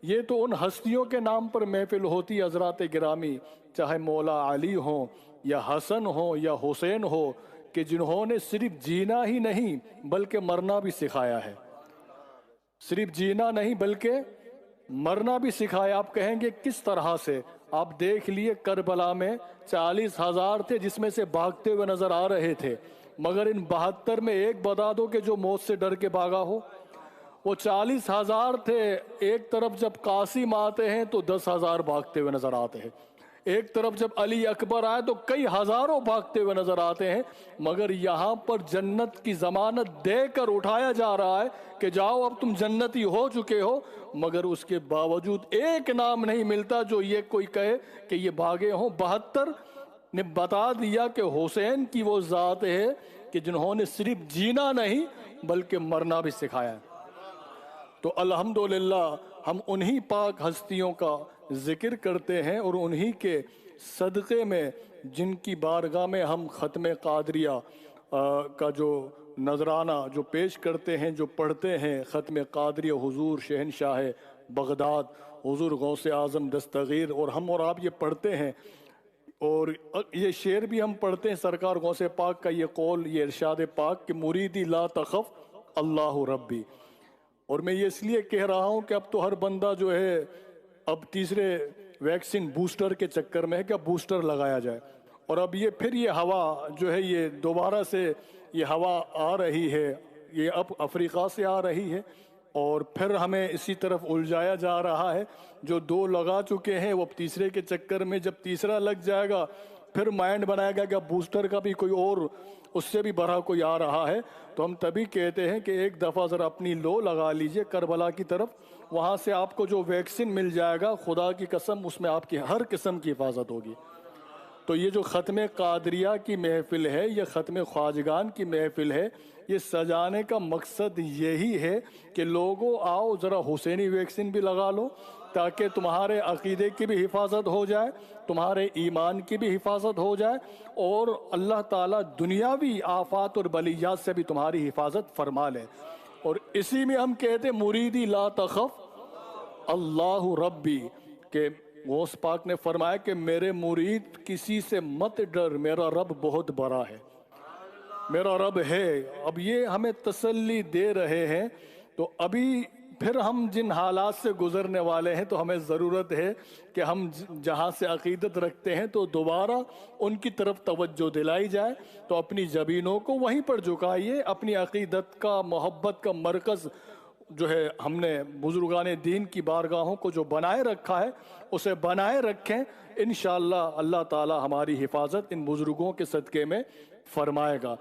یہ تو ان ہستیوں کے نام پر محفل ہوتی حضرات گرامی، چاہے مولا علی ہوں یا حسن ہو یا حسین ہو، کہ جنہوں نے صرف جینا ہی نہیں بلکہ مرنا بھی سکھایا ہے۔ صرف جینا نہیں بلکہ مرنا بھی سکھایا۔ آپ کہیں گے کس طرح سے؟ آپ دیکھ لیے کربلا میں 40,000 تھے جس میں سے بھاگتے ہوئے نظر آ رہے تھے، مگر ان 72 میں ایک بتا دو کہ جو موت سے ڈر کے بھاگا ہو۔ وہ 40,000 تھے، ایک طرف جب قاسم آتے ہیں تو 10,000 بھاگتے ہوئے نظر آتے ہیں، ایک طرف جب علی اکبر آئے تو کئی ہزاروں بھاگتے ہوئے نظر آتے ہیں، مگر یہاں پر جنت کی ضمانت دے کر اٹھایا جا رہا ہے کہ جاؤ اب تم جنتی ہو چکے ہو، مگر اس کے باوجود ایک نام نہیں ملتا جو یہ کوئی کہے کہ یہ بھاگے ہوں۔ 72 نے بتا دیا کہ حسین کی وہ ذات ہے کہ جنہوں نے صرف جینا نہیں بلکہ مرنا بھی سکھایا ہے۔ تو الحمدللہ ہم انہی پاک ہستیوں کا ذکر کرتے ہیں اور انہی کے صدقے میں جن کی بارگاہ میں ہم ختم قادریہ کا جو نذرانہ جو پیش کرتے ہیں، جو پڑھتے ہیں، ختم قادریہ حضور شہنشاہ بغداد حضور غوث اعظم دستگیر، اور ہم اور آپ یہ پڑھتے ہیں، اور یہ شعر بھی ہم پڑھتے ہیں سرکار غوث پاک کا یہ قول، یہ ارشاد پاک کہ مریدی لا تخف اللہ ربی۔ اور میں یہ اس لیے کہہ رہا ہوں کہ اب تو ہر بندہ جو ہے اب تیسرے ویکسین بوسٹر کے چکر میں ہے کہ اب بوسٹر لگایا جائے، اور اب یہ پھر یہ ہوا جو ہے یہ دوبارہ سے یہ ہوا آ رہی ہے، یہ اب افریقہ سے آ رہی ہے، اور پھر ہمیں اسی طرف الجھایا جا رہا ہے۔ جو 2 لگا چکے ہیں وہ اب تیسرے کے چکر میں، جب تیسرا لگ جائے گا پھر مائنڈ بنائے گا کہ اب بوسٹر کا بھی کوئی اور اس سے بھی بڑا کوئی آ رہا ہے۔ تو ہم تبھی کہتے ہیں کہ ایک دفعہ ذرا اپنی لو لگا لیجئے کربلا کی طرف، وہاں سے آپ کو جو ویکسین مل جائے گا، خدا کی قسم اس میں آپ کی ہر قسم کی حفاظت ہوگی۔ تو یہ جو ختم قادریہ کی محفل ہے، یہ ختم خواجگان کی محفل ہے، یہ سجانے کا مقصد یہی ہے کہ لوگوں آؤ ذرا حسینی ویکسین بھی لگا لو، تاکہ تمہارے عقیدے کی بھی حفاظت ہو جائے، تمہارے ایمان کی بھی حفاظت ہو جائے، اور اللہ تعالیٰ دنیاوی آفات اور بلیات سے بھی تمہاری حفاظت فرما لے۔ اور اسی میں ہم کہتے مریدی لا تخف اللہ ربی، کہ غوث پاک نے فرمایا کہ میرے مرید کسی سے مت ڈر، میرا رب بہت بڑا ہے، میرا رب ہے۔ اب یہ ہمیں تسلی دے رہے ہیں۔ تو ابھی پھر ہم جن حالات سے گزرنے والے ہیں تو ہمیں ضرورت ہے کہ ہم جہاں سے عقیدت رکھتے ہیں تو دوبارہ ان کی طرف توجہ دلائی جائے، تو اپنی جبینوں کو وہیں پر جھکائیے، اپنی عقیدت کا محبت کا مرکز جو ہے ہم نے بزرگان دین کی بارگاہوں کو جو بنائے رکھا ہے اسے بنائے رکھیں، انشاءاللہ اللہ تعالی ہماری حفاظت ان بزرگوں کے صدقے میں فرمائے گا۔